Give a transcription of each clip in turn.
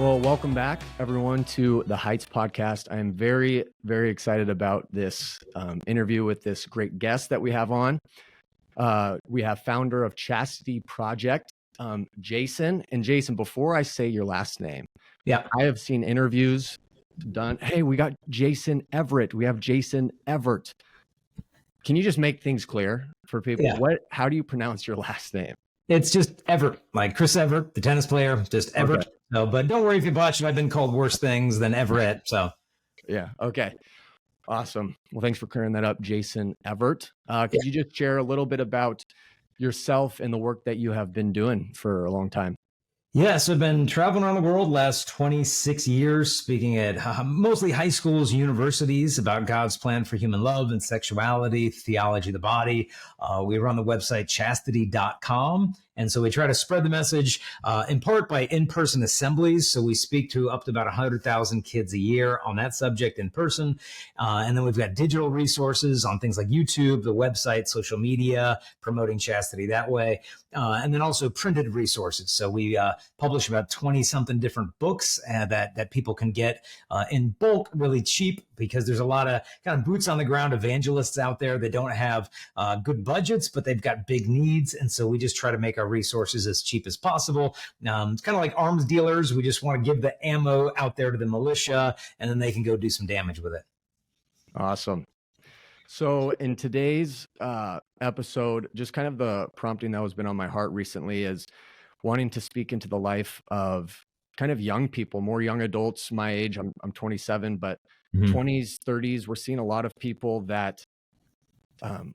Well, welcome back, everyone, to the Heights podcast. I am very, very excited about this interview with this great guest that we have on. We have founder of Chastity Project, Jason. And Jason, before I say your last name, I have seen interviews done. Hey, we got Jason Evert. We have Jason Evert. Can you just make things clear for people? Yeah. How do you pronounce your last name? It's just Evert, like Chris Evert, the tennis player, just Evert. Okay. So, but don't worry if you botch it. I've been called worse things than Everett. So, yeah. Okay. Awesome. Well, thanks for clearing that up, Jason Evert. Could you just share a little bit about yourself and the work that you have been doing for a long time? Yeah, so I've been traveling around the world last 26 years, speaking at mostly high schools, universities about God's plan for human love and sexuality, theology of the body. We run the website chastity.com. And so we try to spread the message in part by in-person assemblies. So we speak to up to about 100,000 kids a year on that subject in person. And then we've got digital resources on things like YouTube, the website, social media, promoting chastity that way. And then also printed resources. So we publish about 20-something different books that people can get in bulk, really cheap, because there's a lot of kind of boots on the ground evangelists out there that don't have good budgets, but they've got big needs. And so we just try to make our resources as cheap as possible. It's kind of like arms dealers. We just want to give the ammo out there to the militia, and then they can go do some damage with it. Awesome. So in today's episode, just kind of the prompting that has been on my heart recently is wanting to speak into the life of kind of young people, more young adults my age. I'm 27, but 20s, 30s, we're seeing a lot of people that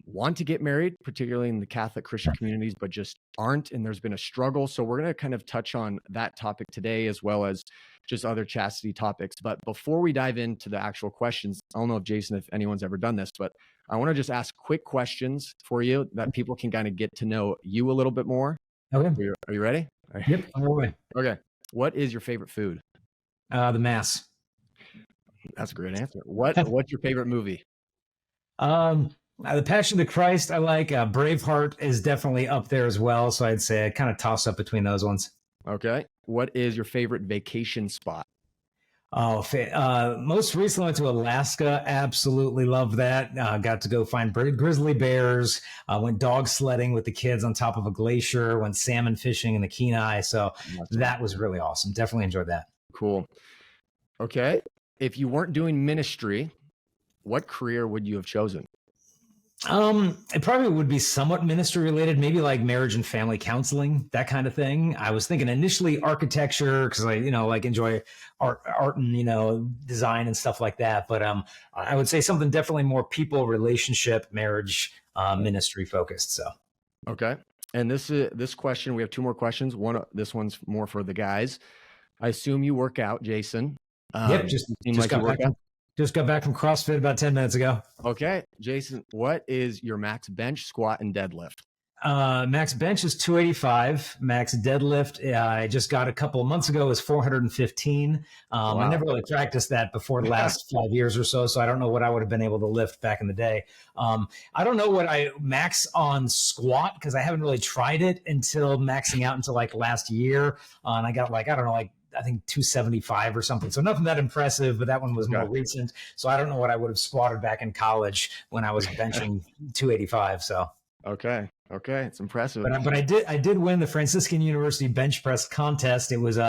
want to get married, particularly in the Catholic Christian communities, but just aren't. And there's been a struggle. So we're going to kind of touch on that topic today, as well as just other chastity topics. But before we dive into the actual questions, I don't know if Jason, if anyone's ever done this, but I want to just ask quick questions for you that people can kind of get to know you a little bit more. Okay. Are you ready? Yep. I'm ready. Okay. What is your favorite food? The Mass. That's a great answer. What's your favorite movie? The Passion of the Christ, I like. Braveheart is definitely up there as well. So I'd say I kind of toss up between those ones. Okay. What is your favorite vacation spot? Most recently went to Alaska. Absolutely love that. Got to go find grizzly bears. Went dog sledding with the kids on top of a glacier. Went salmon fishing in the Kenai. So that was really awesome. Definitely enjoyed that. Cool. Okay. If you weren't doing ministry, what career would you have chosen? It probably would be somewhat ministry related, maybe like marriage and family counseling, that kind of thing. I was thinking initially architecture because I, like enjoy art and, design and stuff like that. But I would say something definitely more people, relationship, marriage, ministry focused. So. Okay. And this question, we have two more questions. This one's more for the guys. I assume you work out, Jason. Yep. Just got back from CrossFit about 10 minutes ago. Okay. Jason, what is your max bench, squat, and deadlift? Max bench is 285. Max deadlift, I just got a couple of months ago, was 415. Wow. I never really practiced that before the last 5 years or so I don't know what I would have been able to lift back in the day. I don't know what I max on squat because I haven't really tried it until maxing out until like last year. And I got I think 275 or something. So nothing that impressive, but that one was more recent. So I don't know what I would have squatted back in college when I was benching 285. So. Okay. It's impressive. But I did win the Franciscan University bench press contest. It was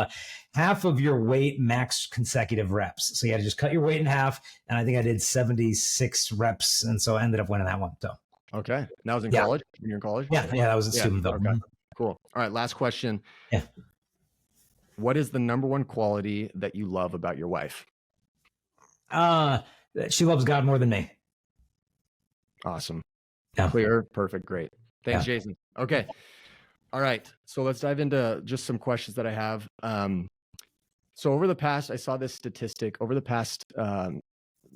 half of your weight max consecutive reps. So you had to just cut your weight in half. And I think I did 76 reps. And so I ended up winning that one. So. Okay. And that was in college? When you're in college? Yeah. That was a student though. Okay. Cool. All right. Last question. Yeah. What is the number one quality that you love about your wife? She loves God more than me. Awesome. Yeah. Clear. Perfect. Great. Thanks, Jason. Okay. All right. So let's dive into just some questions that I have. So over the past, I saw this statistic over the past, from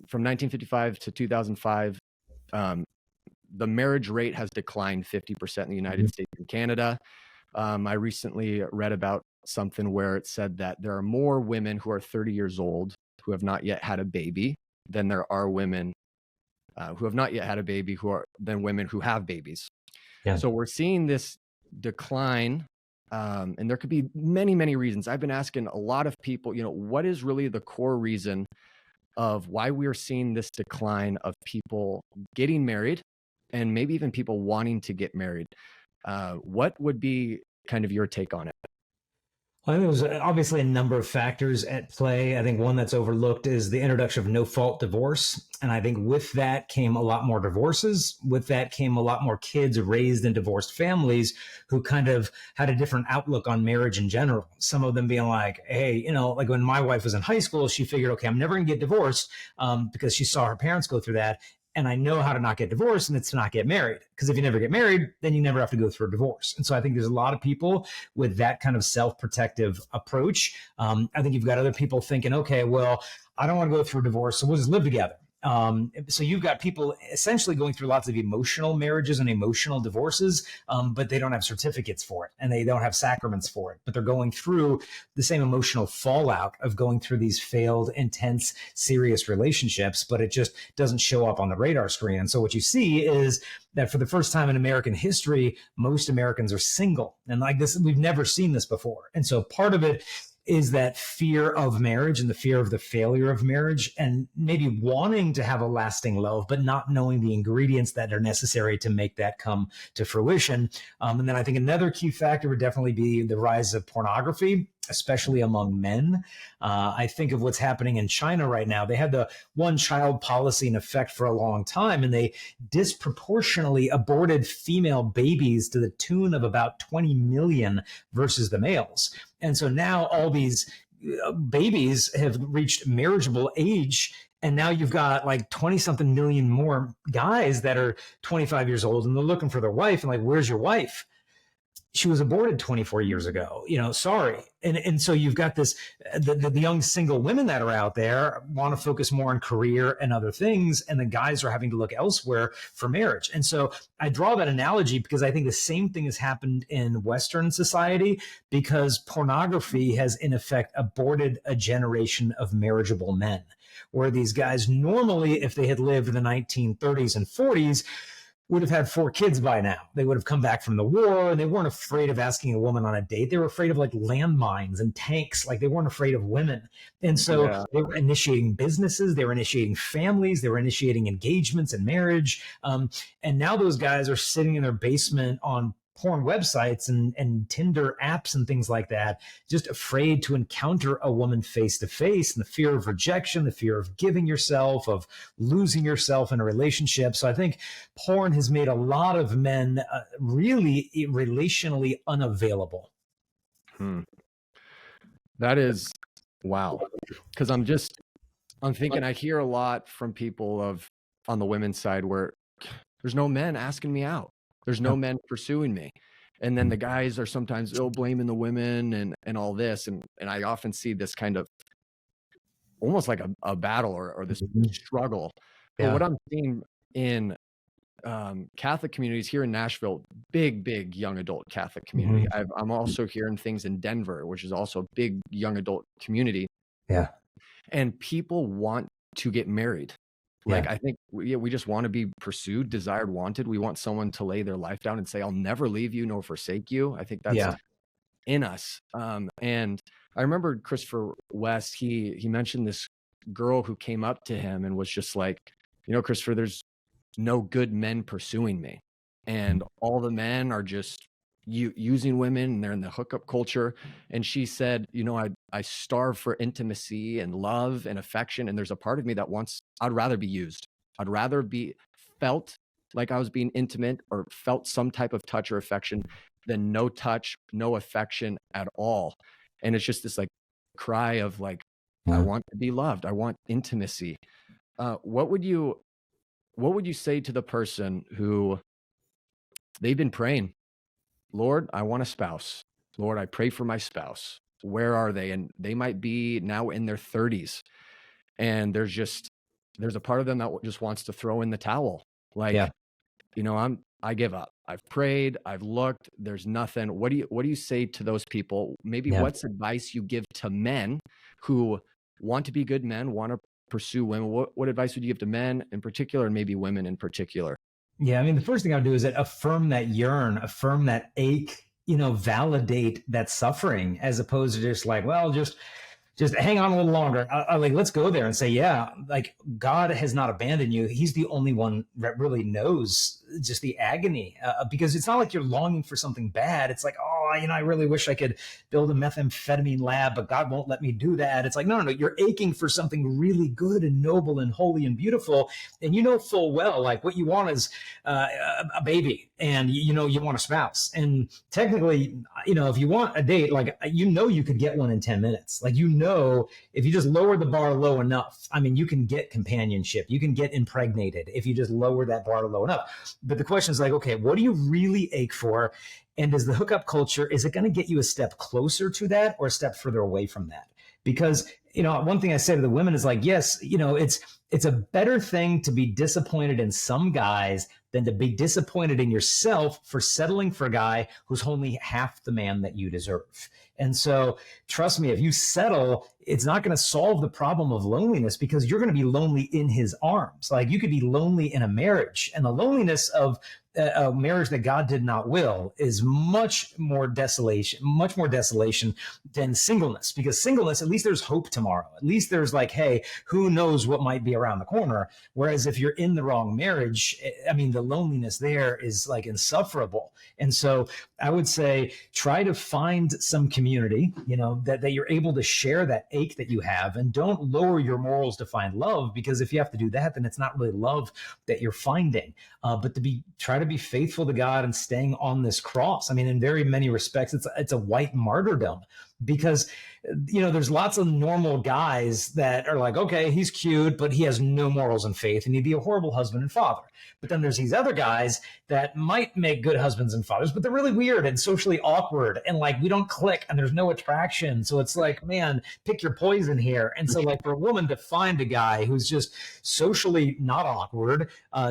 1955 to 2005, the marriage rate has declined 50% in the United States and Canada. I recently read about something where it said that there are more women who are 30 years old who have not yet had a baby than there are women who have not yet had a baby than women who have babies. Yeah. So we're seeing this decline And there could be many, many reasons. I've been asking a lot of people, what is really the core reason of why we're seeing this decline of people getting married and maybe even people wanting to get married? What would be kind of your take on it? I think there's obviously a number of factors at play. I think one that's overlooked is the introduction of no fault divorce. And I think with that came a lot more divorces. With that came a lot more kids raised in divorced families who kind of had a different outlook on marriage in general. Some of them being like, hey, like when my wife was in high school, she figured, okay, I'm never going to get divorced because she saw her parents go through that. And I know how to not get divorced, and it's to not get married. Because if you never get married, then you never have to go through a divorce. And so I think there's a lot of people with that kind of self-protective approach. I think you've got other people thinking, okay, well, I don't want to go through a divorce, so we'll just live together. So you've got people essentially going through lots of emotional marriages and emotional divorces, but they don't have certificates for it and they don't have sacraments for it, but they're going through the same emotional fallout of going through these failed, intense, serious relationships, but it just doesn't show up on the radar screen. And so what you see is that for the first time in American history, most Americans are single. And like this, we've never seen this before. And so part of it is that fear of marriage and the fear of the failure of marriage and maybe wanting to have a lasting love, but not knowing the ingredients that are necessary to make that come to fruition. And then I think another key factor would definitely be the rise of pornography, especially among men. I think of what's happening in China right now. They had the one child policy in effect for a long time, and they disproportionately aborted female babies to the tune of about 20 million versus the males. And so now all these babies have reached marriageable age. And now you've got like 20 something million more guys that are 25 years old and they're looking for their wife and like, where's your wife? She was aborted 24 years ago, sorry. And so you've got this, the young single women that are out there want to focus more on career and other things. And the guys are having to look elsewhere for marriage. And so I draw that analogy because I think the same thing has happened in Western society because pornography has in effect aborted a generation of marriageable men, where these guys normally, if they had lived in the 1930s and 40s, would have had 4 kids by now. They would have come back from the war and they weren't afraid of asking a woman on a date. They were afraid of like landmines and tanks. Like they weren't afraid of women. And so they were initiating businesses. They were initiating families. They were initiating engagements and marriage. And now those guys are sitting in their basement on porn websites and Tinder apps and things like that, just afraid to encounter a woman face to face, and the fear of rejection, the fear of giving yourself, of losing yourself in a relationship. So I think porn has made a lot of men really relationally unavailable. That is, wow. Because I'm thinking, I hear a lot from people on the women's side where there's no men asking me out. There's no men pursuing me. And then the guys are sometimes blaming the women and all this. And I often see this kind of almost like a battle or this struggle. But what I'm seeing in Catholic communities here in Nashville, big young adult Catholic community. I'm also hearing things in Denver, which is also a big young adult community. Yeah. And people want to get married. Like, I think we just want to be pursued, desired, wanted. We want someone to lay their life down and say, I'll never leave you nor forsake you. I think that's in us. And I remember Christopher West, he mentioned this girl who came up to him and was just like, Christopher, there's no good men pursuing me. And all the men are just using women and they're in the hookup culture. And she said, I starve for intimacy and love and affection. And there's a part of me that I'd rather be used. I'd rather be felt like I was being intimate or felt some type of touch or affection than no touch, no affection at all. And it's just this like cry of like, I want to be loved. I want intimacy. What would you say to the person who they've been praying, Lord, I want a spouse. Lord, I pray for my spouse. Where are they? And they might be now in their 30s. And there's a part of them that just wants to throw in the towel. Like, I give up. I've prayed. I've looked. There's nothing. What do you say to those people? Maybe what's advice you give to men who want to be good men, want to pursue women? What advice would you give to men in particular, and maybe women in particular? Yeah, I mean, the first thing I would do is affirm that yearn, affirm that ache validate that suffering, as opposed to just like, well, just hang on a little longer. Like, let's go there and say, yeah, like God has not abandoned you. He's the only one that really knows just the agony, because it's not like you're longing for something bad. It's like, oh, I really wish I could build a methamphetamine lab, but God won't let me do that. It's like, no, you're aching for something really good and noble and holy and beautiful. And full well, like what you want is a baby, and you want a spouse. And technically, if you want a date, like, you could get one in 10 minutes. Like, if you just lower the bar low enough, you can get companionship, you can get impregnated if you just lower that bar low enough. But the question is like, okay, what do you really ache for? And does the hookup culture, is it going to get you a step closer to that or a step further away from that? Because, one thing I say to the women is like, yes, it's a better thing to be disappointed in some guys than to be disappointed in yourself for settling for a guy who's only half the man that you deserve. And so trust me, if you settle, it's not going to solve the problem of loneliness, because you're going to be lonely in his arms. Like, you could be lonely in a marriage, and the loneliness of a marriage that God did not will is much more desolation than singleness, because singleness, at least there's hope tomorrow. At least there's like, hey, who knows what might be around the corner. Whereas if you're in the wrong marriage, the loneliness there is like insufferable. And so I would say, try to find some community, that you're able to share that ache that you have, and don't lower your morals to find love, because if you have to do that, then it's not really love that you're finding. But try to be faithful to God and staying on this cross. In very many respects, it's a white martyrdom, because there's lots of normal guys that are like, okay, he's cute, but he has no morals and faith, and he'd be a horrible husband and father. But then there's these other guys that might make good husbands and fathers, but they're really weird and socially awkward, and like, we don't click and there's no attraction. So it's like, man, pick your poison here. And so like, for a woman to find a guy who's just socially not awkward,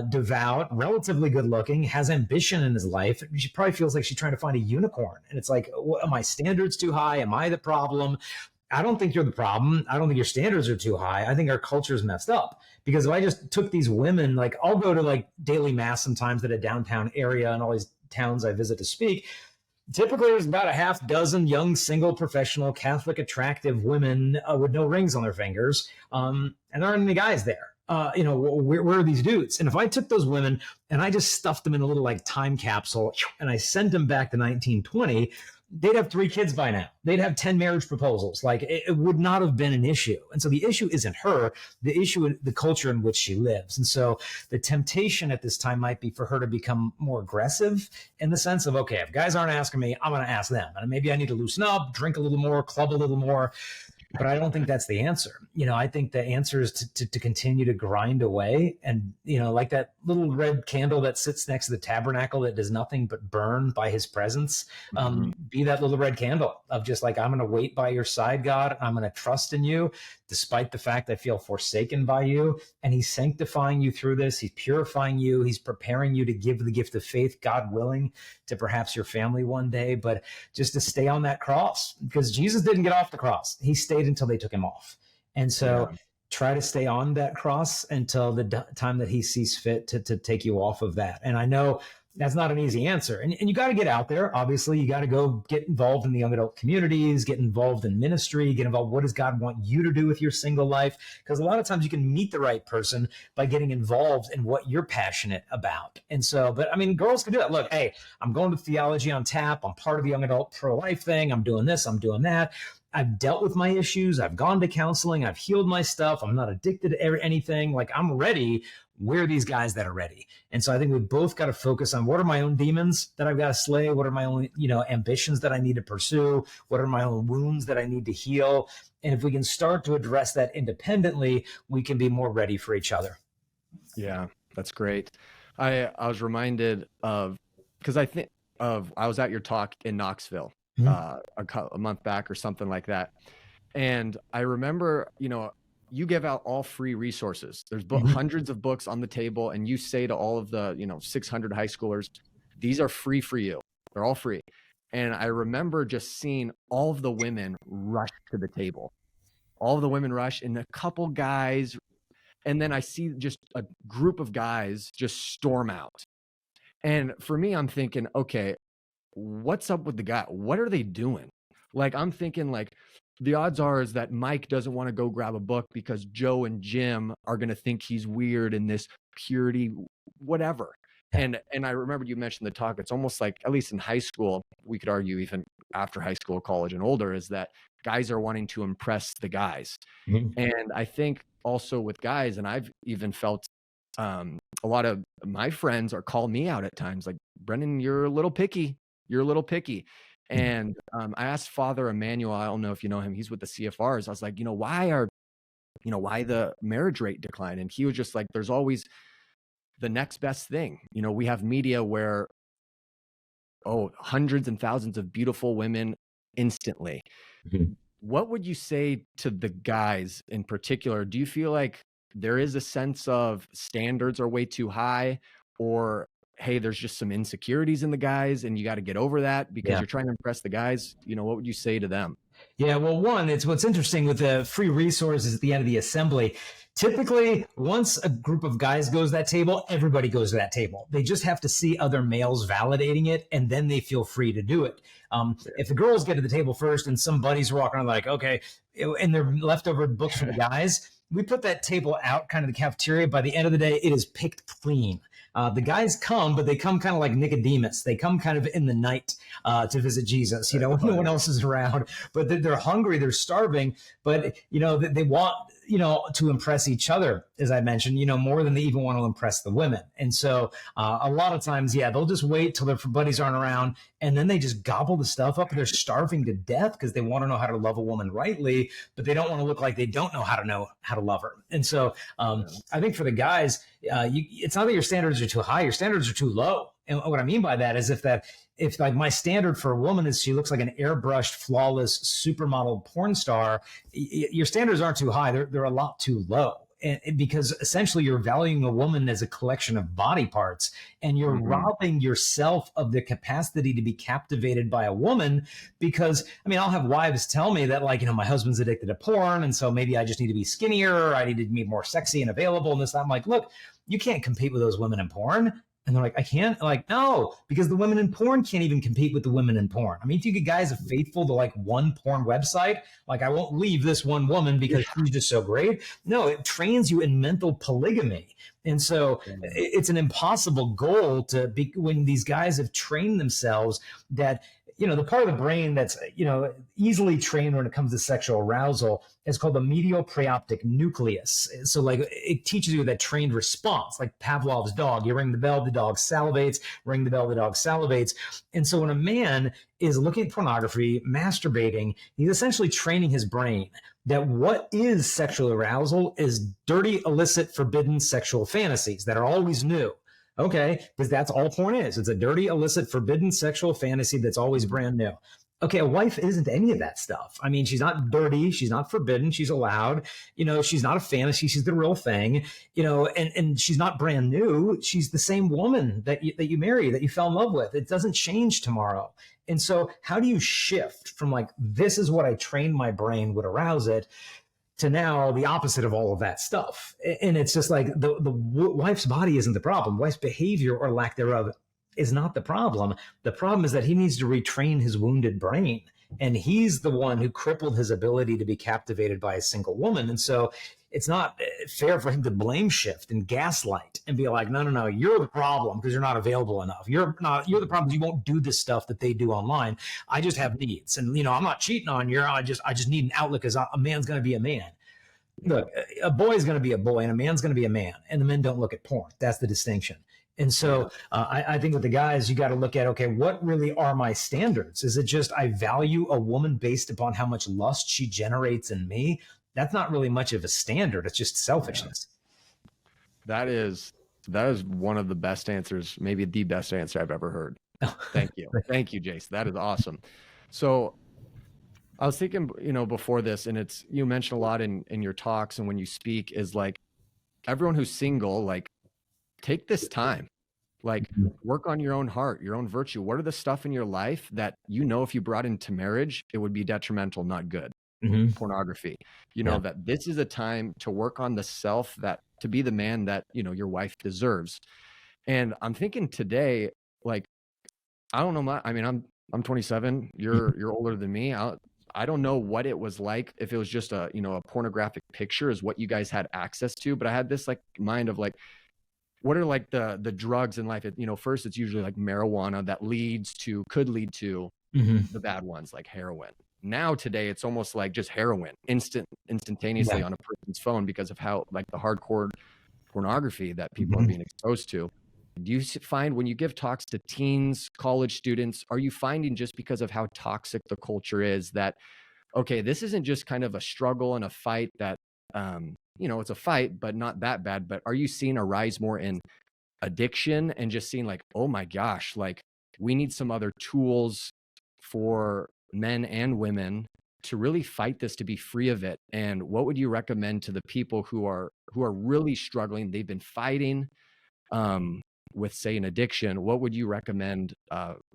devout, relatively good looking, has ambition in his life, she probably feels like she's trying to find a unicorn. And it's like, are my standards too high? Am I the problem? I don't think you're the problem. I don't think your standards are too high. I think our culture is messed up. Because if I just took these women, like, I'll go to like daily mass sometimes at a downtown area and all these towns I visit to speak. Typically, there's about a half dozen young, single, professional, Catholic, attractive women with no rings on their fingers. And there aren't any guys there. Where are these dudes? And if I took those women and I just stuffed them in a little like time capsule and I sent them back to 1920, they'd have 3 kids by now. They'd have 10 marriage proposals. Like, it would not have been an issue. And so the issue isn't her. The issue is the culture in which she lives. And so the temptation at this time might be for her to become more aggressive, in the sense of, okay, if guys aren't asking me, I'm going to ask them. And maybe I need to loosen up, drink a little more, club a little more. But I don't think that's the answer. I think the answer is to continue to grind away, and, like that little red candle that sits next to the tabernacle that does nothing but burn by his presence. Be that little red candle of just like, I'm going to wait by your side, God. I'm going to trust in you, despite the fact I feel forsaken by you. And he's sanctifying you through this. He's purifying you. He's preparing you to give the gift of faith, God willing, to perhaps your family one day. But just to stay on that cross, because Jesus didn't get off the cross. He stayed until they took him off. And so try to stay on that cross until the time that he sees fit to take you off of that. And I know that's not an easy answer. And you got to get out there. Obviously, you got to go get involved in the young adult communities, get involved in ministry, get involved. What does God want you to do with your single life? Because a lot of times you can meet the right person by getting involved in what you're passionate about. And so, but girls can do that. Look, hey, I'm going to Theology on Tap. I'm part of the young adult pro-life thing. I'm doing this. I'm doing that. I've dealt with my issues. I've gone to counseling. I've healed my stuff. I'm not addicted to anything. Like, I'm ready. Where are these guys that are ready? And so I think we've both got to focus on, what are my own demons that I've got to slay? What are my own, ambitions that I need to pursue? What are my own wounds that I need to heal? And if we can start to address that independently, we can be more ready for each other. Yeah, that's great. I was reminded of, because I was at your talk in Knoxville a month back or something like that. And I remember, you give out all free resources. There's hundreds of books on the table, and you say to all of the 600 high schoolers, these are free for you. They're all free. And I remember just seeing all of the women rush to the table. All of the women rush, and a couple guys, and then I see just a group of guys just storm out. And for me, I'm thinking, okay, what's up with the guy? What are they doing? Like, I'm thinking, like, the odds are is that Mike doesn't want to go grab a book because Joe and Jim are going to think he's weird in this purity, whatever. And I remember you mentioned the talk. It's almost like, at least in high school, we could argue even after high school, college, and older, is that guys are wanting to impress the guys. Mhm. And I think also with guys, and I've even felt a lot of my friends are calling me out at times, like, Brendan, you're a little picky. You're a little picky. And I asked Father Emmanuel, I don't know if you know him, he's with the CFRs. I was like, why the marriage rate decline? And he was just like, there's always the next best thing. We have media where, hundreds and thousands of beautiful women instantly. Mhm. What would you say to the guys in particular? Do you feel like there is a sense of standards are way too high, or hey, there's just some insecurities in the guys and you got to get over that because Yeah. you're trying to impress the guys? What would you say to them? Yeah, well, one, it's what's interesting with the free resources at the end of the assembly. Typically, once a group of guys goes to that table, everybody goes to that table. They just have to see other males validating it, and then they feel free to do it. If the girls get to the table first and some buddies are walking around like, okay, and they're leftover books for the guys, we put that table out kind of the cafeteria. By the end of the day, it is picked clean. The guys come, but they come kind of like Nicodemus. They come kind of in the night to visit Jesus, when no one else is around. But they're hungry, they're starving, but they want to impress each other, as I mentioned, more than they even want to impress the women. And so a lot of times, they'll just wait till their buddies aren't around, and then they just gobble the stuff up. They're starving to death because they want to know how to love a woman rightly, but they don't want to look like they don't know how to love her. And so I think for the guys, it's not that your standards are too high, your standards are too low. And what I mean by that is if like my standard for a woman is she looks like an airbrushed, flawless supermodel porn star, your standards aren't too high. They're a lot too low. And because essentially you're valuing a woman as a collection of body parts, and you're robbing yourself of the capacity to be captivated by a woman. Because I'll have wives tell me that, like, my husband's addicted to porn, and so maybe I just need to be skinnier, or I need to be more sexy and available and this. I'm like, look, you can't compete with those women in porn. And they're like, I can't. I'm like, no, because the women in porn can't even compete with the women in porn. If you get guys faithful to like one porn website, like, I won't leave this one woman because she's just so great. No, it trains you in mental polygamy. And so it's an impossible goal to be when these guys have trained themselves that, the part of the brain that's, easily trained when it comes to sexual arousal is called the medial preoptic nucleus. So like it teaches you that trained response, like Pavlov's dog. You ring the bell, the dog salivates, ring the bell, the dog salivates. And so when a man is looking at pornography, masturbating, he's essentially training his brain that what is sexual arousal is dirty, illicit, forbidden sexual fantasies that are always new. Okay, because that's all porn is. It's a dirty, illicit, forbidden sexual fantasy that's always brand new. Okay, a wife isn't any of that stuff. She's not dirty. She's not forbidden. She's allowed. She's not a fantasy. She's the real thing. And she's not brand new. She's the same woman that you marry, that you fell in love with. It doesn't change tomorrow. And so how do you shift from like, this is what I trained my brain would arouse it, to now the opposite of all of that stuff? And it's just like the wife's body isn't the problem. Wife's behavior or lack thereof is not the problem. The problem is that he needs to retrain his wounded brain. And he's the one who crippled his ability to be captivated by a single woman. And so it's not fair for him to blame shift and gaslight and be like, no, you're the problem because you're not available enough. You're the problem. You won't do this stuff that they do online. I just have needs. And, I'm not cheating on you. I just need an outlet because a man's going to be a man. Look, a boy is going to be a boy and a man's going to be a man. And the men don't look at porn. That's the distinction. And so I think with the guys, you got to look at, okay, what really are my standards? Is it just I value a woman based upon how much lust she generates in me? That's not really much of a standard. It's just selfishness. That is one of the best answers, maybe the best answer I've ever heard. Thank you. Thank you, Jace. That is awesome. So I was thinking, before this, and you mentioned a lot in your talks and when you speak, is like, everyone who's single, like, take this time, like, work on your own heart, your own virtue. What are the stuff in your life that, if you brought into marriage, it would be detrimental, not good? Pornography, that this is a time to work on the self, that to be the man that, your wife deserves. And I'm thinking today, like, I don't know. I mean, I'm 27. You're older than me. I don't know what it was like, if it was just a, a pornographic picture is what you guys had access to. But I had this like mind of like, what are like the drugs in life? First it's usually like marijuana that could lead to the bad ones like heroin. Now today it's almost like just heroin instantaneously on a person's phone because of how like the hardcore pornography that people are being exposed to. Do you find when you give talks to teens, college students, are you finding just because of how toxic the culture is that, okay, this isn't just kind of a struggle and a fight that, it's a fight, but not that bad. But are you seeing a rise more in addiction and just seeing like, oh my gosh, like we need some other tools for men and women to really fight this, to be free of it? And what would you recommend to the people who are really struggling? They've been fighting with, say, an addiction. What would you recommend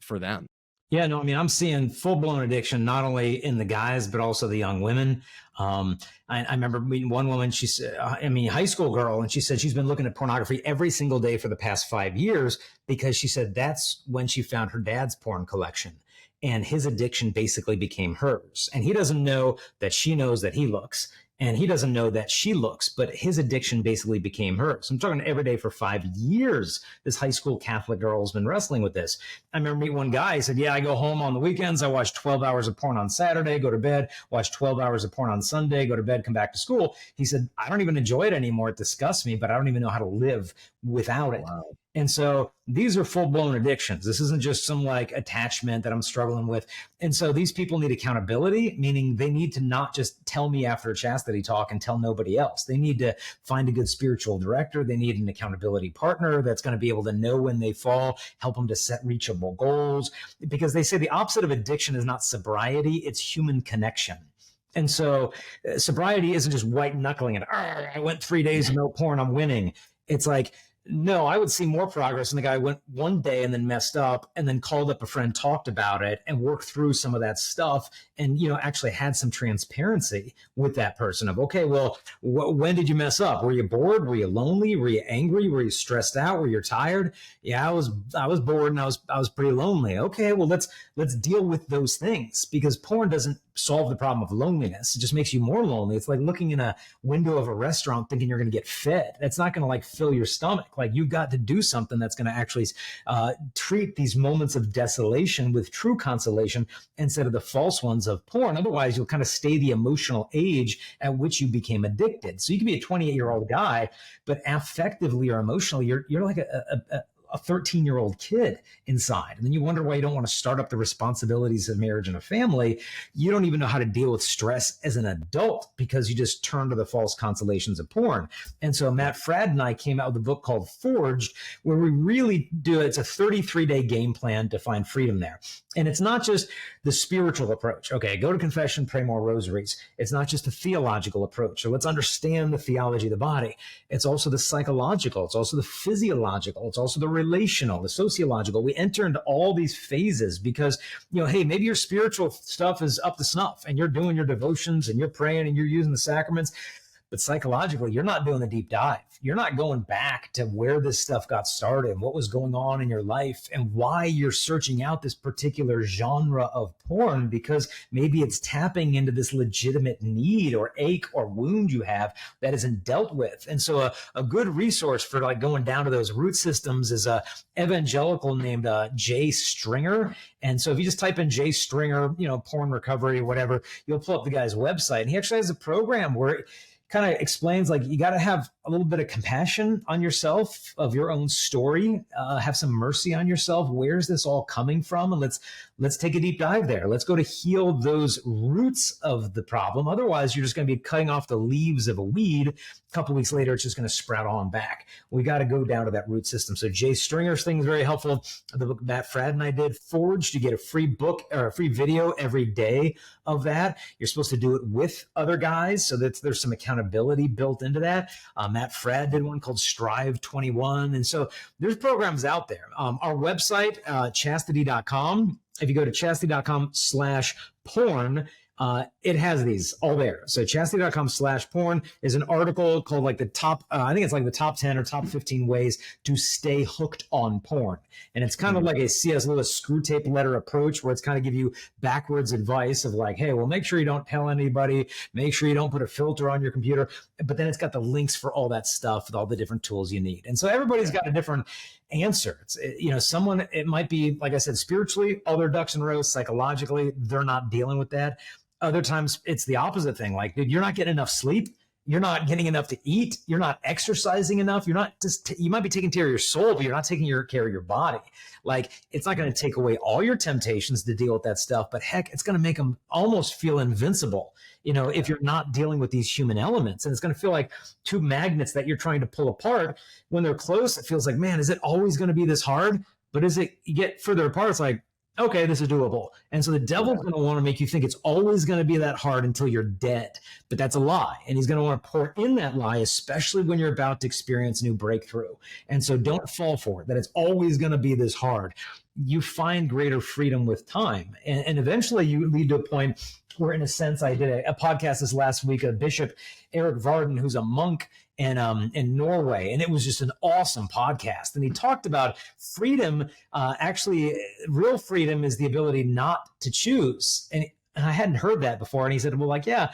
for them? Yeah, no, I mean, I'm seeing full-blown addiction, not only in the guys, but also the young women. I remember meeting one woman, she said, high school girl, and she said she's been looking at pornography every single day for the past 5 years because she said that's when she found her dad's porn collection. And his addiction basically became hers. And he doesn't know that she knows that he looks. And he doesn't know that she looks, but his addiction basically became hers. I'm talking every day for 5 years. This high school Catholic girl has been wrestling with this. I remember meeting one guy. He said, yeah, I go home on the weekends. I watch 12 hours of porn on Saturday, go to bed, watch 12 hours of porn on Sunday, go to bed, come back to school. He said, I don't even enjoy it anymore. It disgusts me, but I don't even know how to live without it. Wow. And so these are full-blown addictions. This isn't just some like attachment that I'm struggling with. And so these people need accountability, meaning they need to not just tell me after a chastity talk and tell nobody else. They need to find a good spiritual director. They need an accountability partner that's going to be able to know when they fall, help them to set reachable goals. Because they say the opposite of addiction is not sobriety, it's human connection. And so sobriety isn't just white knuckling it. I went 3 days no porn, I'm winning. It's like, no, I would see more progress. And the guy went one day and then messed up and then called up a friend, talked about it and worked through some of that stuff and, actually had some transparency with that person of, okay, well, when did you mess up? Were you bored? Were you lonely? Were you angry? Were you stressed out? Were you tired? Yeah, I was bored and I was pretty lonely. Okay, well, let's deal with those things because porn doesn't solve the problem of loneliness. It just makes you more lonely. It's like looking in a window of a restaurant thinking you're going to get fed. That's not going to like fill your stomach. Like you've got to do something that's going to actually treat these moments of desolation with true consolation instead of the false ones of porn. Otherwise, you'll kind of stay the emotional age at which you became addicted. So you can be a 28-year-old guy, but affectively or emotionally, you're like a 13-year-old kid inside. And then you wonder why you don't want to start up the responsibilities of marriage and a family. You don't even know how to deal with stress as an adult because you just turn to the false consolations of porn. And so Matt Fradd and I came out with a book called Forged, where we really do, it's a 33-day game plan to find freedom there. And it's not just the spiritual approach. Okay, go to confession, pray more rosaries. It's not just a theological approach. So let's understand the theology of the body. It's also the psychological. It's also the physiological. It's also the relational, the sociological. We enter into all these phases because, hey, maybe your spiritual stuff is up to snuff and you're doing your devotions and you're praying and you're using the sacraments. But psychologically, you're not doing the deep dive. You're not going back to where this stuff got started and what was going on in your life and why you're searching out this particular genre of porn, because maybe it's tapping into this legitimate need or ache or wound you have that isn't dealt with. And so a good resource for like going down to those root systems is a evangelical named Jay Stringer. And so if you just type in Jay Stringer, porn recovery or whatever, you'll pull up the guy's website. And he actually has a program where kind of explains like you got to have a little bit of compassion on yourself of your own story, have some mercy on yourself. Where's this all coming from? And let's take a deep dive there. Let's go to heal those roots of the problem. Otherwise, you're just going to be cutting off the leaves of a weed. A couple of weeks later, it's just going to sprout on back. We got to go down to that root system. So Jay Stringer's thing is very helpful. The book Matt Fradd and I did, Forged, you get a free book or a free video every day of that. You're supposed to do it with other guys so that there's some accountability built into that. Matt Fradd did one called Strive 21. And so there's programs out there. Our website, chastity.com. If you go to chastity.com/porn, it has these all there. So chastity.com/porn is an article called like the top, I think it's like the top 10 or top 15 ways to stay hooked on porn. And it's kind of like a C.S. Lewis screw tape letter approach where it's kind of give you backwards advice of like, hey, well, make sure you don't tell anybody, make sure you don't put a filter on your computer. But then it's got the links for all that stuff with all the different tools you need. And so everybody's got a different answer. It's, someone, it might be, like I said, spiritually, all their ducks in a row. Psychologically, they're not dealing with that. Other times it's the opposite thing. Like, dude, you're not getting enough sleep. You're not getting enough to eat. You're not exercising enough. You're not just, you might be taking care of your soul, but you're not taking care of your body. Like, it's not going to take away all your temptations to deal with that stuff, but heck, it's going to make them almost feel invincible, if you're not dealing with these human elements. And it's going to feel like two magnets that you're trying to pull apart. When they're close, it feels like, man, is it always going to be this hard? But as you get further apart, it's like, okay, this is doable. And so the devil's going to want to make you think it's always going to be that hard until you're dead. But that's a lie. And he's going to want to pour in that lie, especially when you're about to experience a new breakthrough. And so don't fall for it, that it's always going to be this hard. You find greater freedom with time. And eventually you lead to a point where, in a sense, I did a podcast this last week, a Bishop Evert, who's a monk in Norway. And it was just an awesome podcast. And he talked about freedom. Actually, real freedom is the ability not to choose. And I hadn't heard that before. And he said, well, like, yeah,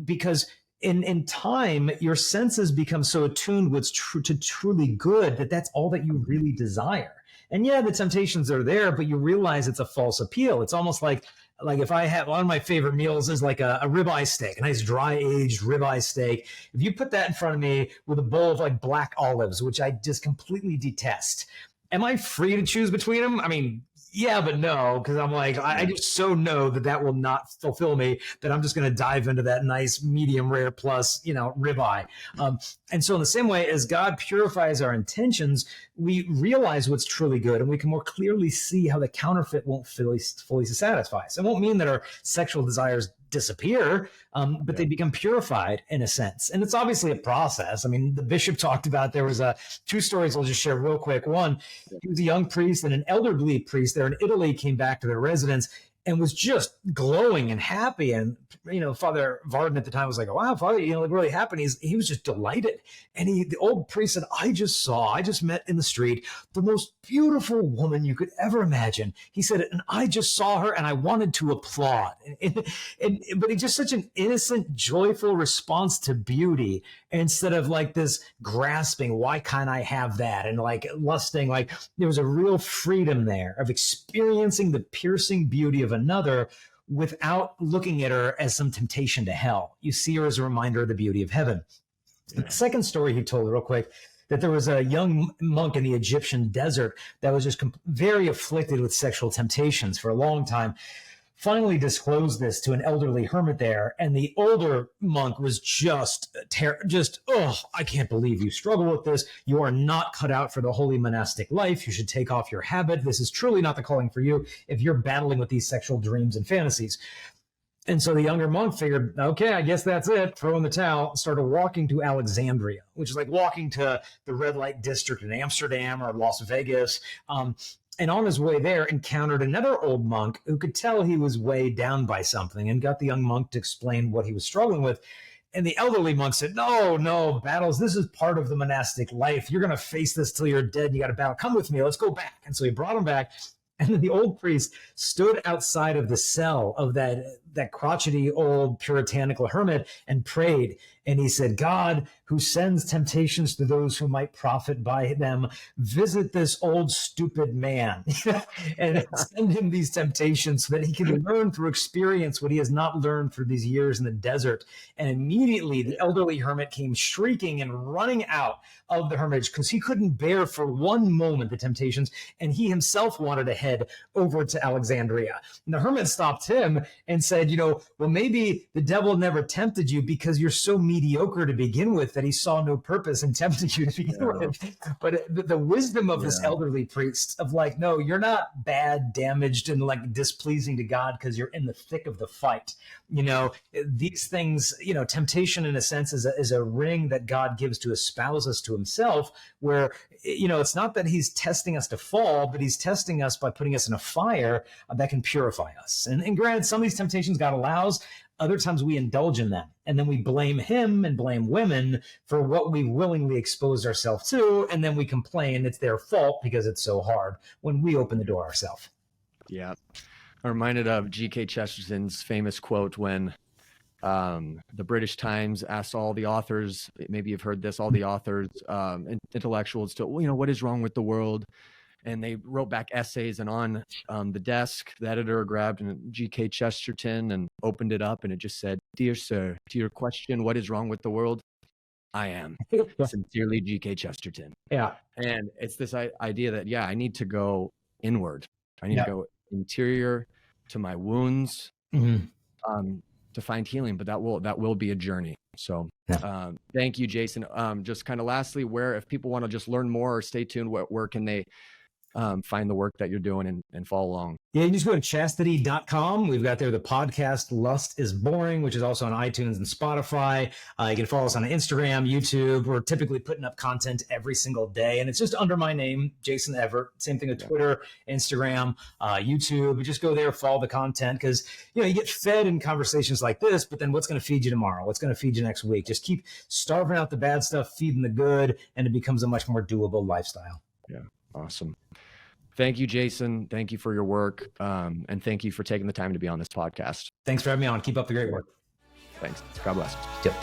because in time, your senses become so attuned what's to truly good that that's all that you really desire. And yeah, the temptations are there, but you realize it's a false appeal. It's almost like if I have, one of my favorite meals is like a ribeye steak, a nice dry aged ribeye steak. If you put that in front of me with a bowl of like black olives, which I just completely detest, am I free to choose between them? I mean, yeah, but no, because I'm like, I just so know that will not fulfill me, that I'm just going to dive into that nice medium rare plus, ribeye. And so in the same way as God purifies our intentions, we realize what's truly good, and we can more clearly see how the counterfeit won't fully satisfy us. It won't mean that our sexual desires disappear, but they become purified in a sense. And it's obviously a process. I mean, the bishop talked about, there was two stories I'll just share real quick. One, he was a young priest, and an elderly priest there in Italy came back to their residence and was just glowing and happy. And, Father Varden at the time was like, wow, Father, like really happy. And he was just delighted. And the old priest said, I just met in the street the most beautiful woman you could ever imagine. He said, and I just saw her and I wanted to applaud. But it's just such an innocent, joyful response to beauty, instead of like this grasping, why can't I have that? And like lusting, like there was a real freedom there of experiencing the piercing beauty of another without looking at her as some temptation to hell. You see her as a reminder of the beauty of heaven. The second story he told real quick, that there was a young monk in the Egyptian desert that was just very afflicted with sexual temptations for a long time. Finally disclosed this to an elderly hermit there, and the older monk was I can't believe you struggle with this. You are not cut out for the holy monastic life. You should take off your habit. This is truly not the calling for you if you're battling with these sexual dreams and fantasies. And so the younger monk figured, okay, I guess that's it. Throw in the towel, started walking to Alexandria, which is like walking to the red light district in Amsterdam or Las Vegas. And on his way there, encountered another old monk who could tell he was weighed down by something, and got the young monk to explain what he was struggling with. And the elderly monk said, no, battles, this is part of the monastic life. You're going to face this till you're dead. You got to battle. Come with me. Let's go back. And so he brought him back. And then the old priest stood outside of the cell of that crotchety old puritanical hermit and prayed. And he said, God, who sends temptations to those who might profit by them, visit this old stupid man and send him these temptations so that he can learn through experience what he has not learned through these years in the desert. And immediately the elderly hermit came shrieking and running out of the hermitage because he couldn't bear for one moment the temptations, and he himself wanted to head over to Alexandria. And the hermit stopped him and said, well, maybe the devil never tempted you because you're so mediocre to begin with that he saw no purpose in tempting you to begin with. But the wisdom of this elderly priest of like, no, you're not bad, damaged, and like displeasing to God because you're in the thick of the fight. These things, temptation in a sense is a ring that God gives to espouse us to himself, where, it's not that he's testing us to fall, but he's testing us by putting us in a fire that can purify us. And granted, some of these temptations temptations God allows, other times we indulge in them. And then we blame him and blame women for what we willingly exposed ourselves to. And then we complain it's their fault because it's so hard when we open the door ourselves. Yeah. I'm reminded of G.K. Chesterton's famous quote when the British Times asked all the authors, maybe you've heard this, all the authors, intellectuals to, what is wrong with the world? And they wrote back essays, and on the desk, the editor grabbed G.K. Chesterton and opened it up, and it just said, "Dear sir, to your question, what is wrong with the world? I am sincerely G.K. Chesterton." Yeah. And it's this idea that, I need to go inward. I need to go interior to my wounds to find healing, but that will be a journey. So thank you, Jason. Just kind of lastly, if people want to just learn more or stay tuned, where can they find the work that you're doing and follow along? Yeah, you can just go to chastity.com. We've got there the podcast Lust is Boring, which is also on iTunes and Spotify. You can follow us on Instagram, YouTube. We're typically putting up content every single day, and it's just under my name, Jason Evert. Same thing with Twitter, Instagram, YouTube. Just go there, follow the content, because you get fed in conversations like this, but then what's going to feed you tomorrow? What's going to feed you next week? Just keep starving out the bad stuff, feeding the good, and it becomes a much more doable lifestyle. Yeah, awesome. Thank you, Jason. Thank you for your work. And thank you for taking the time to be on this podcast. Thanks for having me on. Keep up the great work. Thanks. God bless. Yep.